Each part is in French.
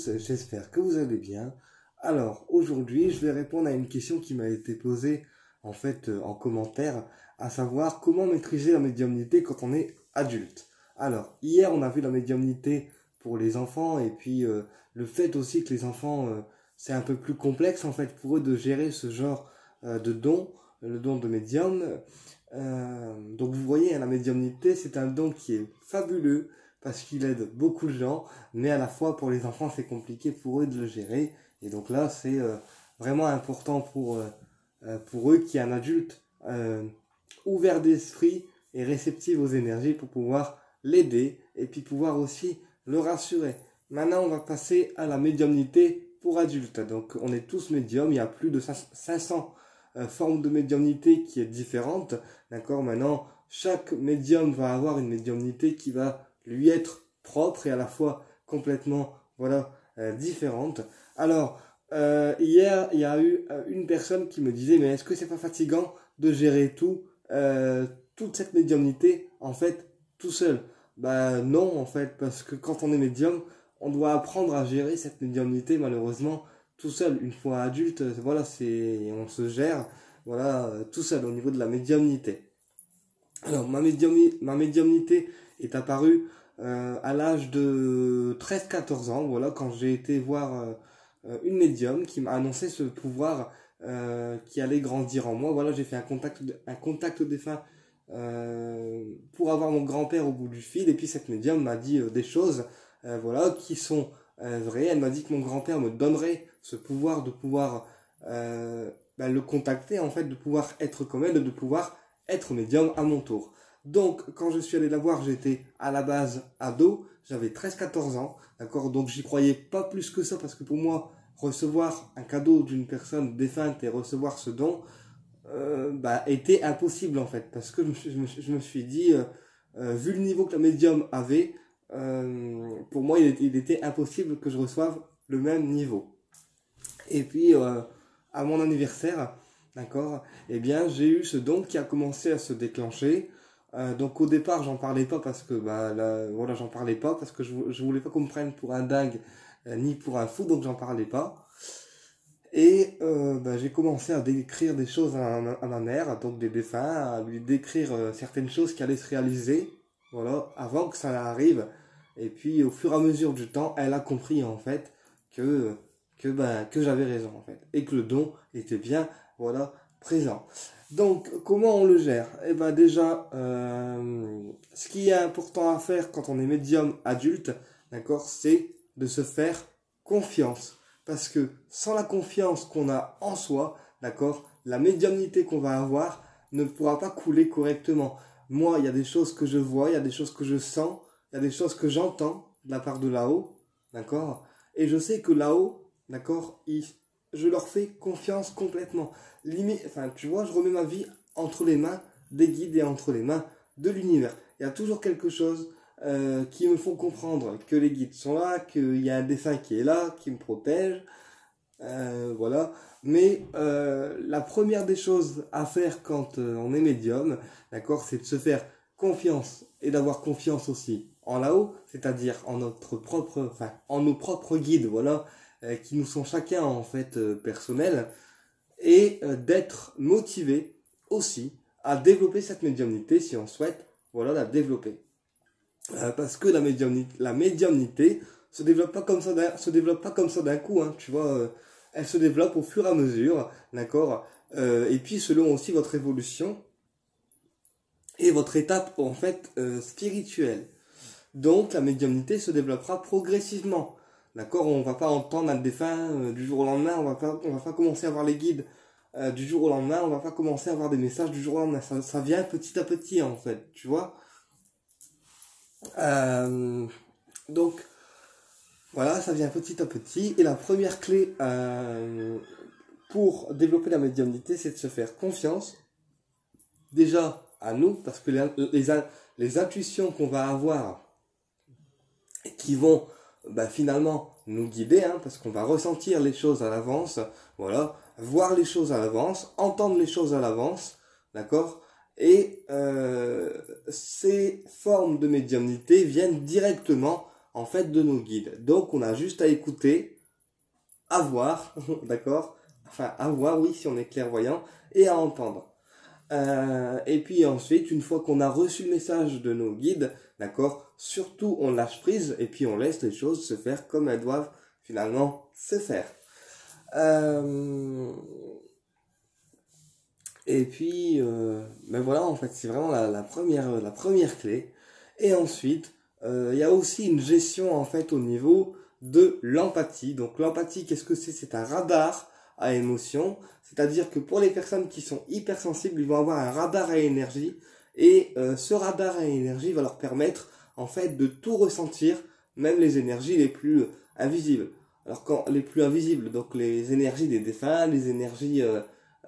J'espère que vous allez bien. Alors, aujourd'hui, je vais répondre à une question qui m'a été posée en commentaire, à savoir comment maîtriser la médiumnité quand on est adulte. Alors, hier, on a vu la médiumnité pour les enfants et puis le fait aussi que les enfants, c'est un peu plus complexe en fait pour eux de gérer ce genre de don, le don de médium. Donc vous voyez, la médiumnité, c'est un don qui est fabuleux parce qu'il aide beaucoup de gens, mais à la fois pour les enfants, c'est compliqué pour eux de le gérer. Et donc là, c'est vraiment important pour eux qu'il y ait un adulte ouvert d'esprit et réceptif aux énergies pour pouvoir l'aider et puis pouvoir aussi le rassurer. Maintenant, on va passer à la médiumnité pour adultes. Donc, on est tous médiums, il y a plus de 500 formes de médiumnité qui est différente. D'accord? Maintenant, chaque médium va avoir une médiumnité qui va lui être propre et à la fois complètement différente. Alors, hier, il y a eu une personne qui me disait, mais est-ce que c'est pas fatigant de gérer toute cette médiumnité, en fait, tout seul? Bah non, en fait, parce que quand on est médium, on doit apprendre à gérer cette médiumnité, malheureusement, tout seul. Une fois adulte, on se gère, tout seul au niveau de la médiumnité. Alors, ma médiumnité est apparue à l'âge de 13-14 ans, voilà, quand j'ai été voir une médium qui m'a annoncé ce pouvoir qui allait grandir en moi. Voilà, j'ai fait un contact défunt pour avoir mon grand-père au bout du fil, et puis cette médium m'a dit des choses qui sont vraies. Elle m'a dit que mon grand-père me donnerait ce pouvoir de pouvoir le contacter, en fait, de pouvoir être comme elle, de pouvoir être médium à mon tour. Donc, quand je suis allé la voir, j'étais à la base ado, j'avais 13-14 ans, d'accord? Donc, j'y croyais pas plus que ça, parce que pour moi, recevoir un cadeau d'une personne défunte et recevoir ce don, était impossible, en fait, parce que je me suis dit, vu le niveau que la médium avait, pour moi, il était impossible que je reçoive le même niveau. Et puis, à mon anniversaire, d'accord, eh bien, j'ai eu ce don qui a commencé à se déclencher. Donc au départ, j'en parlais pas parce que j'en parlais pas parce que je voulais pas qu'on me prenne pour un dingue ni pour un fou, donc j'en parlais pas. Et j'ai commencé à décrire des choses à ma mère, donc des défunts, à lui décrire certaines choses qui allaient se réaliser, avant que ça arrive. Et puis au fur et à mesure du temps, elle a compris en fait que j'avais raison en fait et que le don était bien présent. Donc comment on le gère? Eh ben déjà, ce qui est important à faire quand on est médium adulte, d'accord, c'est de se faire confiance, parce que sans la confiance qu'on a en soi, d'accord, la médiumnité qu'on va avoir ne pourra pas couler correctement. Moi, il y a des choses que je vois, il y a des choses que je sens, il y a des choses que j'entends de la part de là-haut, d'accord, et je sais que là-haut, d'accord, je leur fais confiance complètement. Tu vois, je remets ma vie entre les mains des guides et entre les mains de l'univers. Il y a toujours quelque chose qui me font comprendre que les guides sont là, qu'il y a un dessin qui est là, qui me protège, Mais la première des choses à faire quand on est médium, d'accord, c'est de se faire confiance et d'avoir confiance aussi en là-haut, c'est-à-dire en en nos propres guides, qui nous sont chacun en fait personnels, et d'être motivé aussi à développer cette médiumnité si on souhaite la développer. Parce que la médiumnité se développe pas comme ça se développe pas comme ça d'un coup, hein, tu vois, elle se développe au fur et à mesure, d'accord, et puis selon aussi votre évolution et votre étape en fait spirituelle. Donc la médiumnité se développera progressivement. D'accord, on va pas entendre un défunt du jour au lendemain, on va pas commencer à voir les guides du jour au lendemain, on va pas commencer à avoir des messages du jour au lendemain. Ça vient petit à petit en fait, tu vois. Donc voilà, ça vient petit à petit. Et la première clé pour développer la médiumnité, c'est de se faire confiance. Déjà à nous, parce que les intuitions qu'on va avoir qui vont finalement nous guider, hein, parce qu'on va ressentir les choses à l'avance, voir les choses à l'avance, entendre les choses à l'avance, d'accord, et ces formes de médiumnité viennent directement en fait, de nos guides. Donc, on a juste à écouter, à voir, d'accord? Enfin, à voir, oui, si on est clairvoyant, et à entendre. Et puis ensuite, une fois qu'on a reçu le message de nos guides, d'accord, surtout on lâche prise et puis on laisse les choses se faire comme elles doivent finalement se faire. Euh, et puis, ben voilà, en fait, c'est vraiment la première clé. Et ensuite, il y a aussi une gestion en fait au niveau de l'empathie. Donc l'empathie, qu'est-ce que c'est? C'est un radar à émotion. C'est-à-dire que pour les personnes qui sont hypersensibles, ils vont avoir un radar à énergie. Et ce radar à énergie va leur permettre en fait de tout ressentir, même les énergies les plus invisibles. Alors quand les plus invisibles, donc les énergies des défunts, les énergies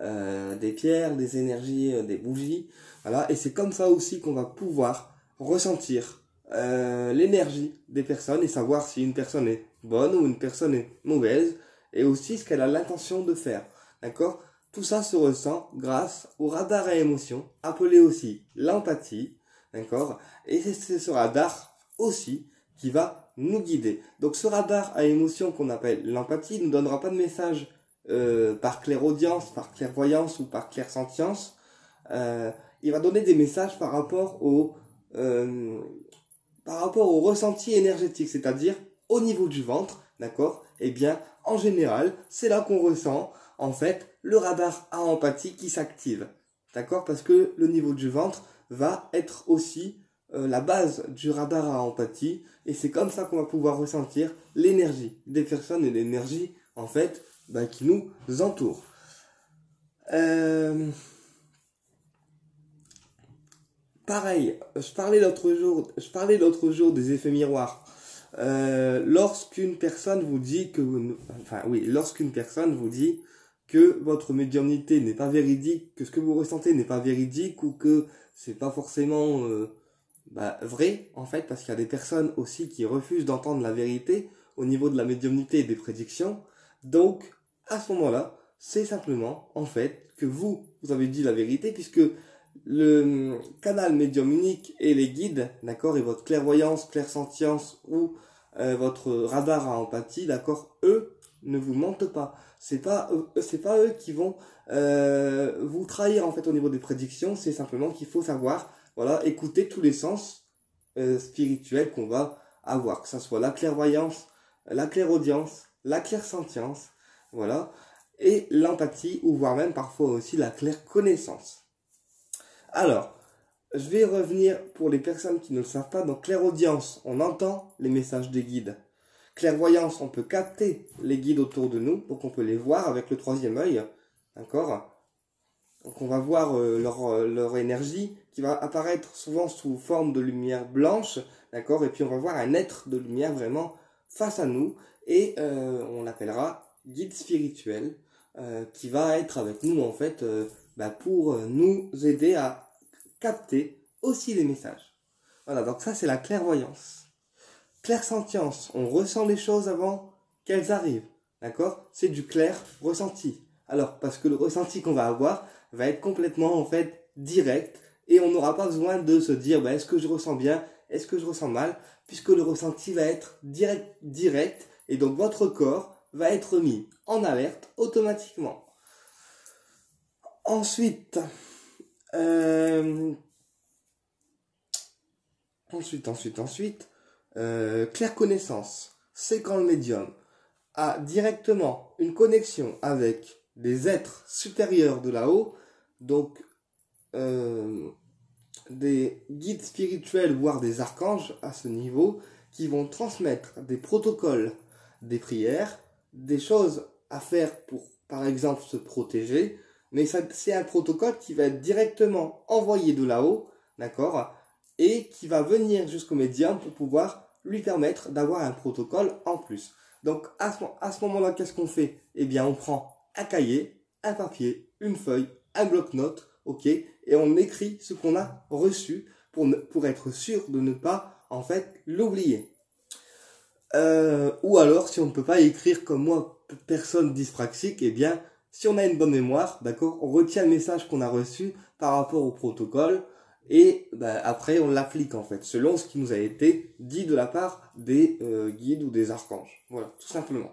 des pierres, des énergies des bougies, voilà. Et c'est comme ça aussi qu'on va pouvoir ressentir l'énergie des personnes et savoir si une personne est bonne ou une personne est mauvaise et aussi ce qu'elle a l'intention de faire. D'accord? Tout ça se ressent grâce au radar à émotion, appelé aussi l'empathie. D'accord? Et c'est ce radar aussi qui va nous guider. Donc ce radar à émotion qu'on appelle l'empathie ne donnera pas de message par clairaudience, par clairvoyance ou par clairsentience. Il va donner des messages euh, par rapport au ressenti énergétique, c'est-à-dire au niveau du ventre, d'accord? Eh bien, en général, c'est là qu'on ressent, en fait, le radar à empathie qui s'active, d'accord? Parce que le niveau du ventre va être aussi la base du radar à empathie, et c'est comme ça qu'on va pouvoir ressentir l'énergie des personnes et l'énergie, en fait, qui nous entoure. Pareil, je parlais l'autre jour des effets miroirs. Lorsqu'une personne vous dit lorsqu'une personne vous dit que votre médiumnité n'est pas véridique, que ce que vous ressentez n'est pas véridique ou que c'est pas forcément vrai, en fait, parce qu'il y a des personnes aussi qui refusent d'entendre la vérité au niveau de la médiumnité et des prédictions. Donc, à ce moment-là, c'est simplement, en fait, que vous avez dit la vérité, puisque le canal médium unique et les guides, d'accord, et votre clairvoyance, clairsentience ou votre radar à empathie, d'accord, eux ne vous mentent pas. C'est pas eux qui vont vous trahir en fait au niveau des prédictions. C'est simplement qu'il faut savoir, voilà, écouter tous les sens spirituels qu'on va avoir, que ça soit la clairvoyance, la clairaudience, la clairsentience, voilà, et l'empathie ou voire même parfois aussi la clairconnaissance. Alors, je vais revenir pour les personnes qui ne le savent pas. Donc, clairaudience, on entend les messages des guides. Clairvoyance, on peut capter les guides autour de nous, donc on peut les voir avec le troisième œil, d'accord? Donc on va voir leur énergie qui va apparaître souvent sous forme de lumière blanche, d'accord? Et puis on va voir un être de lumière vraiment face à nous et on l'appellera guide spirituel qui va être avec nous en fait pour nous aider à capter aussi les messages. Voilà, donc ça c'est la clairvoyance. Clairsentience, on ressent les choses avant qu'elles arrivent, d'accord? C'est du clair ressenti. Alors, parce que le ressenti qu'on va avoir va être complètement, en fait, direct, et on n'aura pas besoin de se dire, est-ce que je ressens bien, est-ce que je ressens mal, puisque le ressenti va être direct, et donc votre corps va être mis en alerte automatiquement. Ensuite, clairconnaissance, c'est quand le médium a directement une connexion avec des êtres supérieurs de là-haut, donc des guides spirituels, voire des archanges à ce niveau, qui vont transmettre des protocoles, des prières, des choses à faire pour, par exemple, se protéger, mais c'est un protocole qui va être directement envoyé de là-haut, d'accord, et qui va venir jusqu'au médium pour pouvoir lui permettre d'avoir un protocole en plus. Donc à ce moment-là, qu'est-ce qu'on fait? Eh bien, on prend un cahier, un papier, une feuille, un bloc-notes, ok, et on écrit ce qu'on a reçu pour être sûr de ne pas, en fait, l'oublier. Ou alors, si on ne peut pas écrire comme moi, personne dyspraxique, eh bien, si on a une bonne mémoire, d'accord, on retient le message qu'on a reçu par rapport au protocole, et bah, après on l'applique en fait, selon ce qui nous a été dit de la part des guides ou des archanges. Voilà, tout simplement.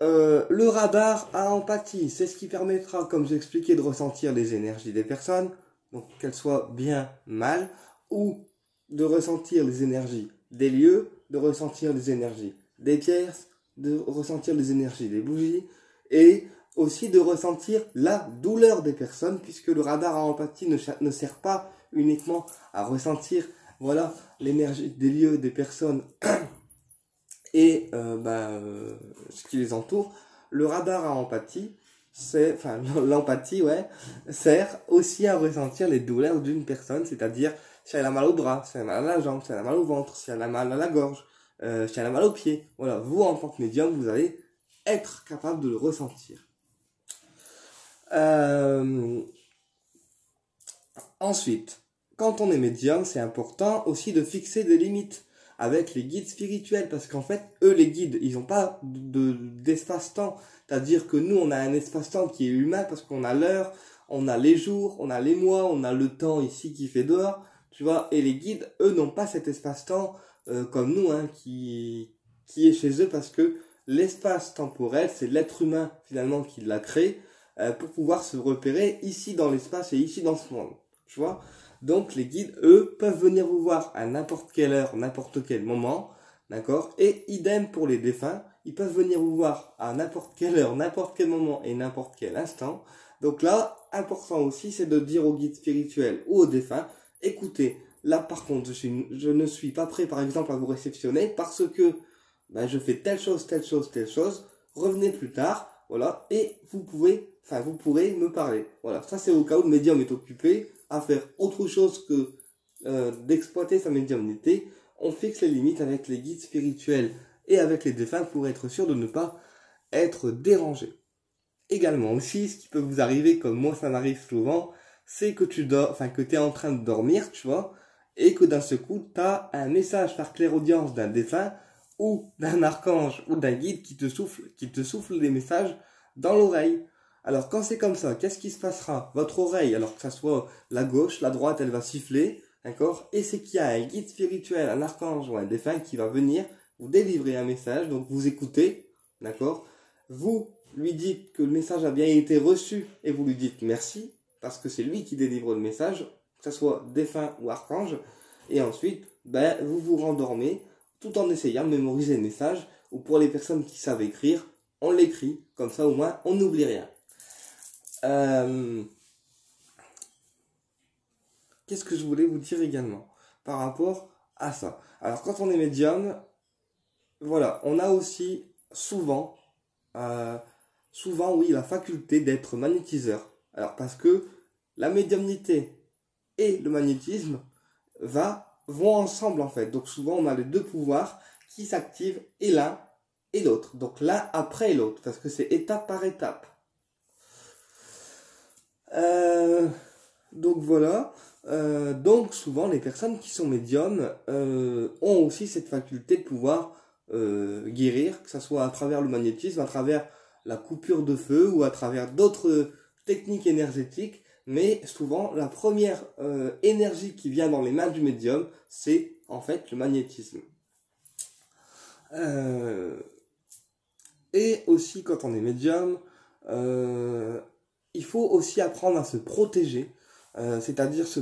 Le radar à empathie, c'est ce qui permettra, comme j'expliquais, de ressentir les énergies des personnes, donc qu'elles soient bien, mal, ou de ressentir les énergies des lieux, de ressentir les énergies des pièces, de ressentir les énergies des bougies, et aussi de ressentir la douleur des personnes, puisque le radar à empathie ne sert pas uniquement à ressentir, voilà, l'énergie des lieux, des personnes, et ce qui les entoure. Le radar à empathie, l'empathie, ouais, sert aussi à ressentir les douleurs d'une personne, c'est-à-dire si elle a mal au bras, si elle a mal à la jambe, si elle a mal au ventre, si elle a mal à la gorge, si elle a mal aux pieds. Voilà, vous en tant que médium, vous allez être capable de le ressentir. Ensuite, quand on est médium, c'est important aussi de fixer des limites avec les guides spirituels, parce qu'en fait, eux, les guides, ils n'ont pas d'espace-temps. C'est-à-dire que nous, on a un espace-temps qui est humain, parce qu'on a l'heure, on a les jours, on a les mois, on a le temps ici qui fait dehors, tu vois, et les guides, eux, n'ont pas cet espace-temps comme nous, hein, qui est chez eux, parce que l'espace temporel, c'est l'être humain, finalement, qui l'a créé, pour pouvoir se repérer ici dans l'espace et ici dans ce monde, tu vois. Donc les guides, eux, peuvent venir vous voir à n'importe quelle heure, n'importe quel moment, d'accord? Et idem pour les défunts, ils peuvent venir vous voir à n'importe quelle heure, n'importe quel moment et n'importe quel instant. Donc là, important aussi, c'est de dire aux guides spirituels ou aux défunts, écoutez, là par contre, je ne suis pas prêt par exemple à vous réceptionner parce que je fais telle chose, telle chose, telle chose, revenez plus tard, voilà, et vous pourrez me parler. Voilà, ça c'est au cas où le médium est occupé à faire autre chose que d'exploiter sa médiumnité. On fixe les limites avec les guides spirituels et avec les défunts pour être sûr de ne pas être dérangé. Également aussi, ce qui peut vous arriver, comme moi ça m'arrive souvent, c'est que tu es en train de dormir, tu vois, et que d'un seul coup, tu as un message par clairaudience d'un défunt ou d'un archange ou d'un guide qui te souffle des messages dans l'oreille. Alors quand c'est comme ça, qu'est-ce qui se passera? Votre oreille, alors que ça soit la gauche, la droite, elle va siffler, d'accord? Et c'est qu'il y a un guide spirituel, un archange ou un défunt qui va venir vous délivrer un message, donc vous écoutez, d'accord? Vous lui dites que le message a bien été reçu et vous lui dites merci, parce que c'est lui qui délivre le message, que ce soit défunt ou archange, et ensuite, vous vous rendormez, tout en essayant de mémoriser le message, ou pour les personnes qui savent écrire, on l'écrit, comme ça au moins on n'oublie rien. Qu'est-ce que je voulais vous dire également par rapport à ça? Alors quand on est médium, voilà, on a aussi souvent, oui, la faculté d'être magnétiseur. Alors parce que la médiumnité et le magnétisme vont ensemble en fait. Donc souvent on a les deux pouvoirs qui s'activent et l'un et l'autre. Donc l'un après l'autre parce que c'est étape par étape. Donc voilà. Donc souvent les personnes qui sont médiums ont aussi cette faculté de pouvoir guérir, que ce soit à travers le magnétisme, à travers la coupure de feu ou à travers d'autres techniques énergétiques. Mais souvent la première énergie qui vient dans les mains du médium, c'est en fait le magnétisme. Et aussi quand on est médium, il faut aussi apprendre à se protéger, c'est-à-dire se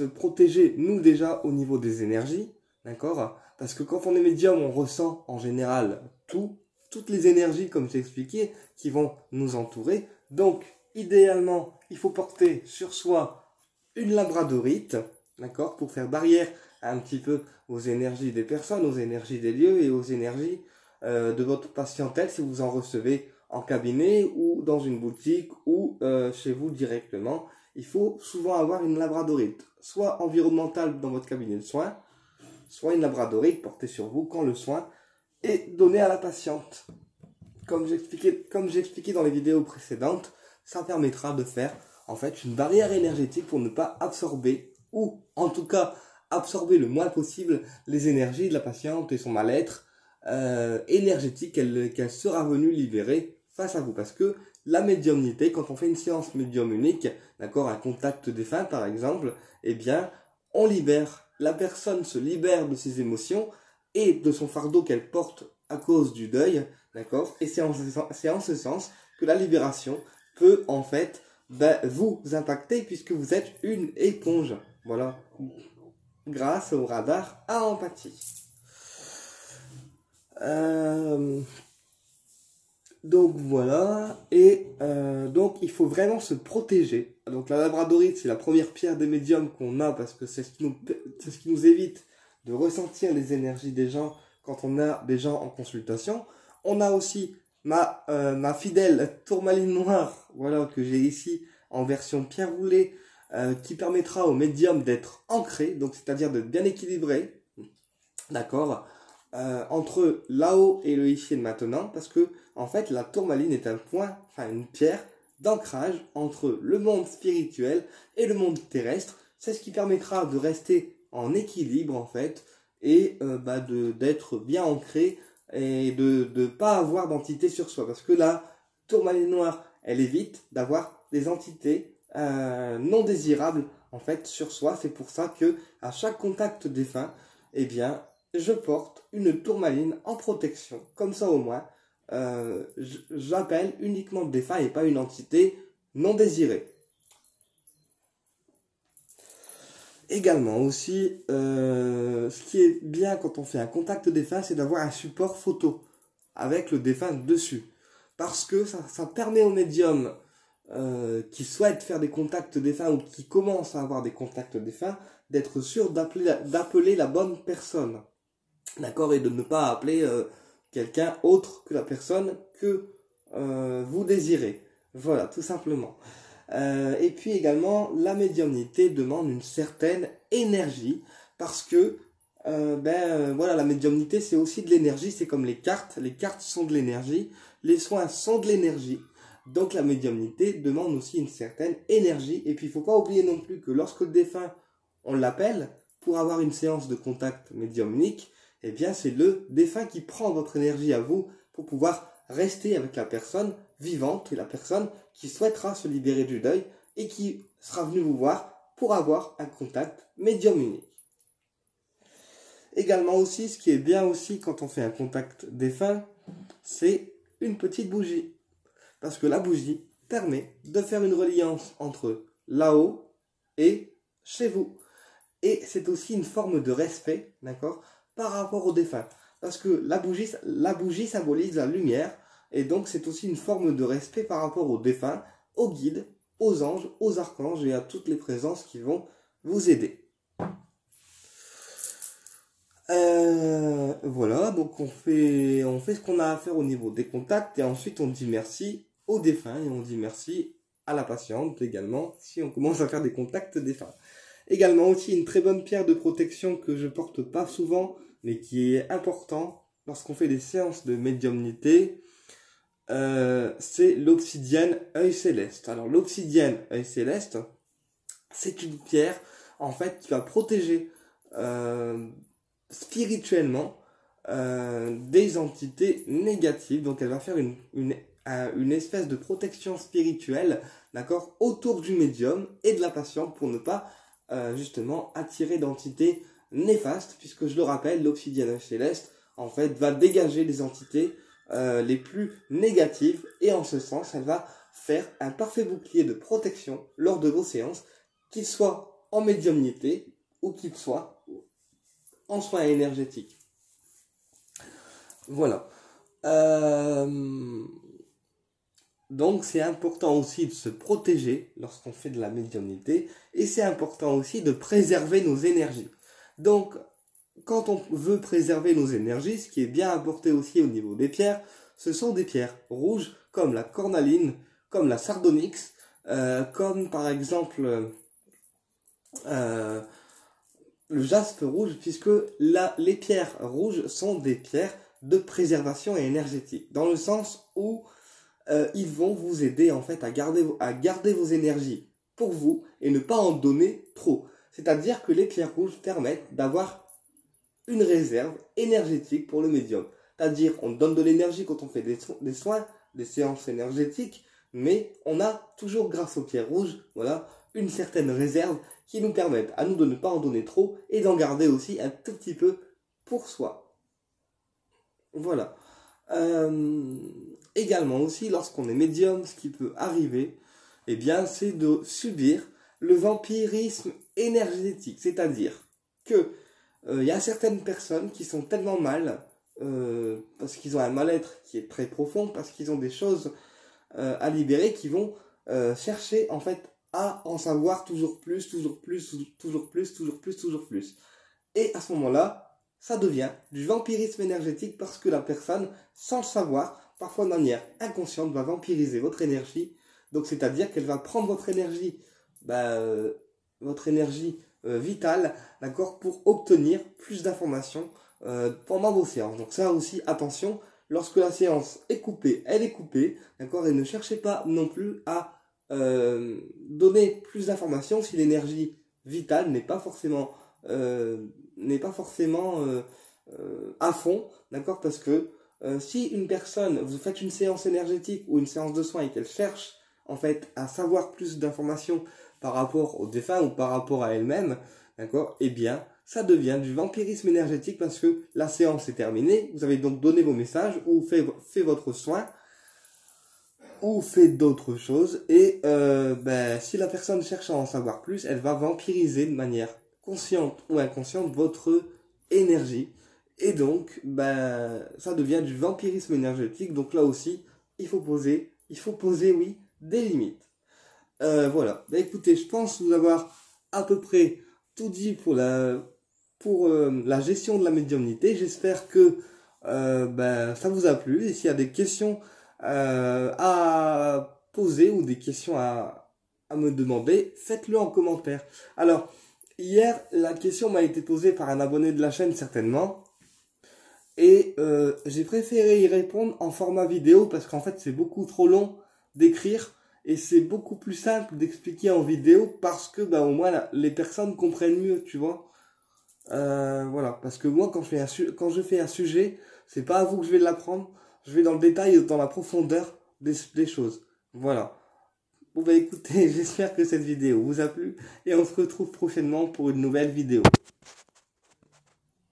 protéger nous déjà au niveau des énergies, d'accord? Parce que quand on est médium, on ressent en général toutes les énergies, comme j'ai expliqué, qui vont nous entourer. Donc, idéalement, il faut porter sur soi une labradorite, d'accord? Pour faire barrière un petit peu aux énergies des personnes, aux énergies des lieux et aux énergies de votre patientèle si vous en recevez en cabinet ou dans une boutique ou chez vous directement. Il faut souvent avoir une labradorite, soit environnementale dans votre cabinet de soins, soit une labradorite portée sur vous quand le soin est donné à la patiente. Comme j'expliquais dans les vidéos précédentes, ça permettra de faire en fait une barrière énergétique pour ne pas absorber, ou en tout cas absorber le moins possible les énergies de la patiente et son mal-être énergétique qu'elle sera venue libérer face à vous. Parce que la médiumnité, quand on fait une séance médium unique, d'accord, un contact défunt par exemple, eh bien, on libère, la personne se libère de ses émotions et de son fardeau qu'elle porte à cause du deuil, d'accord, et c'est en ce sens que la libération peut en fait vous impacter puisque vous êtes une éponge, voilà, grâce au radar à empathie. Donc voilà, et donc il faut vraiment se protéger. Donc la labradorite, c'est la première pierre des médiums qu'on a parce que c'est ce qui nous évite de ressentir les énergies des gens quand on a des gens en consultation. On a aussi ma fidèle tourmaline noire, voilà, que j'ai ici en version pierre roulée, qui permettra au médium d'être ancré, donc c'est-à-dire d'être bien équilibré, d'accord, entre là-haut et le ici et le maintenant, parce que en fait la tourmaline est un point, enfin une pierre d'ancrage entre le monde spirituel et le monde terrestre. C'est ce qui permettra de rester en équilibre en fait et d'être bien ancré et de ne pas avoir d'entité sur soi, parce que la tourmaline noire, elle évite d'avoir des entités non désirables en fait sur soi. C'est pour ça que à chaque contact défunt, eh bien je porte une tourmaline en protection, comme ça au moins j'appelle uniquement des défunts et pas une entité non désirée. Également aussi, ce qui est bien quand on fait un contact défunt, c'est d'avoir un support photo avec le défunt dessus. Parce que ça permet aux médiums qui souhaitent faire des contacts défunts ou qui commencent à avoir des contacts défunts d'être sûr d'appeler la bonne personne. D'accord, et de ne pas appeler quelqu'un autre que la personne que vous désirez. Voilà, tout simplement. Et puis également, la médiumnité demande une certaine énergie parce que voilà, la médiumnité c'est aussi de l'énergie, c'est comme les cartes sont de l'énergie, les soins sont de l'énergie. Donc la médiumnité demande aussi une certaine énergie. Et puis il ne faut pas oublier non plus que lorsque le défunt, on l'appelle pour avoir une séance de contact médiumnique, eh bien c'est le défunt qui prend votre énergie à vous pour pouvoir rester avec la personne vivante et la personne qui souhaitera se libérer du deuil et qui sera venue vous voir pour avoir un contact médium unique. Également aussi, ce qui est bien aussi quand on fait un contact défunt, c'est une petite bougie. Parce que la bougie permet de faire une reliance entre là-haut et chez vous. Et c'est aussi une forme de respect, d'accord, par rapport au défunt. Parce que la bougie symbolise la lumière, et donc c'est aussi une forme de respect par rapport au défunt, aux guides, aux anges, aux archanges et à toutes les présences qui vont vous aider. Voilà, donc on fait ce qu'on a à faire au niveau des contacts, et ensuite on dit merci au défunt, et on dit merci à la patiente également, si on commence à faire des contacts défunts. Également aussi une très bonne pierre de protection que je porte pas souvent, mais qui est important lorsqu'on fait des séances de médiumnité, c'est l'obsidienne œil céleste. Alors l'obsidienne œil céleste, c'est une pierre en fait qui va protéger spirituellement des entités négatives. Donc elle va faire une espèce de protection spirituelle, d'accord, autour du médium et de la patiente pour ne pas justement attirer d'entités néfastes, puisque je le rappelle, l'obsidienne céleste en fait va dégager les entités les plus négatives, et en ce sens elle va faire un parfait bouclier de protection lors de vos séances, qu'il soit en médiumnité ou qu'il soit en soins énergétiques. Voilà. Donc c'est important aussi de se protéger lorsqu'on fait de la médiumnité, et c'est important aussi de préserver nos énergies. Donc quand on veut préserver nos énergies, ce qui est bien apporté aussi au niveau des pierres, ce sont des pierres rouges comme la cornaline, comme la sardonyx, comme par exemple le jaspe rouge, puisque les pierres rouges sont des pierres de préservation et énergétique, dans le sens où ils vont vous aider en fait à garder vos énergies pour vous et ne pas en donner trop. C'est-à-dire que les pierres rouges permettent d'avoir une réserve énergétique pour le médium. C'est-à-dire on donne de l'énergie quand on fait des soins, des séances énergétiques, mais on a toujours, grâce aux pierres rouges, voilà, une certaine réserve qui nous permettent à nous de ne pas en donner trop et d'en garder aussi un tout petit peu pour soi. Voilà. Également aussi, lorsqu'on est médium, ce qui peut arriver, eh bien, c'est de subir le vampirisme énergétique. C'est-à-dire que y a certaines personnes qui sont tellement mal, parce qu'ils ont un mal-être qui est très profond, parce qu'ils ont des choses à libérer, qui vont chercher en fait à en savoir toujours plus, toujours plus, toujours plus, toujours plus, toujours plus. Et à ce moment-là, ça devient du vampirisme énergétique parce que la personne, sans le savoir, parfois de manière inconsciente, va vampiriser votre énergie. Donc c'est-à-dire qu'elle va prendre votre énergie vitale, d'accord, pour obtenir plus d'informations pendant vos séances. Donc ça aussi, attention, lorsque la séance est coupée, elle est coupée, d'accord, et ne cherchez pas non plus à donner plus d'informations si l'énergie vitale n'est pas forcément à fond, d'accord, parce que si une personne, vous faites une séance énergétique ou une séance de soins et qu'elle cherche en fait à savoir plus d'informations par rapport au défunt ou par rapport à elle-même, d'accord, eh bien ça devient du vampirisme énergétique parce que la séance est terminée, vous avez donc donné vos messages ou fait votre soin ou fait d'autres choses et si la personne cherche à en savoir plus, elle va vampiriser de manière consciente ou inconsciente votre énergie et donc ça devient du vampirisme énergétique. Donc là aussi il faut poser oui des limites. Voilà, écoutez, je pense vous avoir à peu près tout dit pour la gestion de la médiumnité. J'espère que ça vous a plu et s'il y a des questions à poser ou des questions à me demander, faites-le en commentaire. Alors, hier, la question m'a été posée par un abonné de la chaîne certainement. Et j'ai préféré y répondre en format vidéo parce qu'en fait c'est beaucoup trop long d'écrire et c'est beaucoup plus simple d'expliquer en vidéo parce que au moins les personnes comprennent mieux, tu vois. Voilà, parce que moi quand je fais un sujet, c'est pas à vous que je vais l'apprendre, je vais dans le détail, dans la profondeur des choses. Voilà. Bon écoutez, j'espère que cette vidéo vous a plu et on se retrouve prochainement pour une nouvelle vidéo.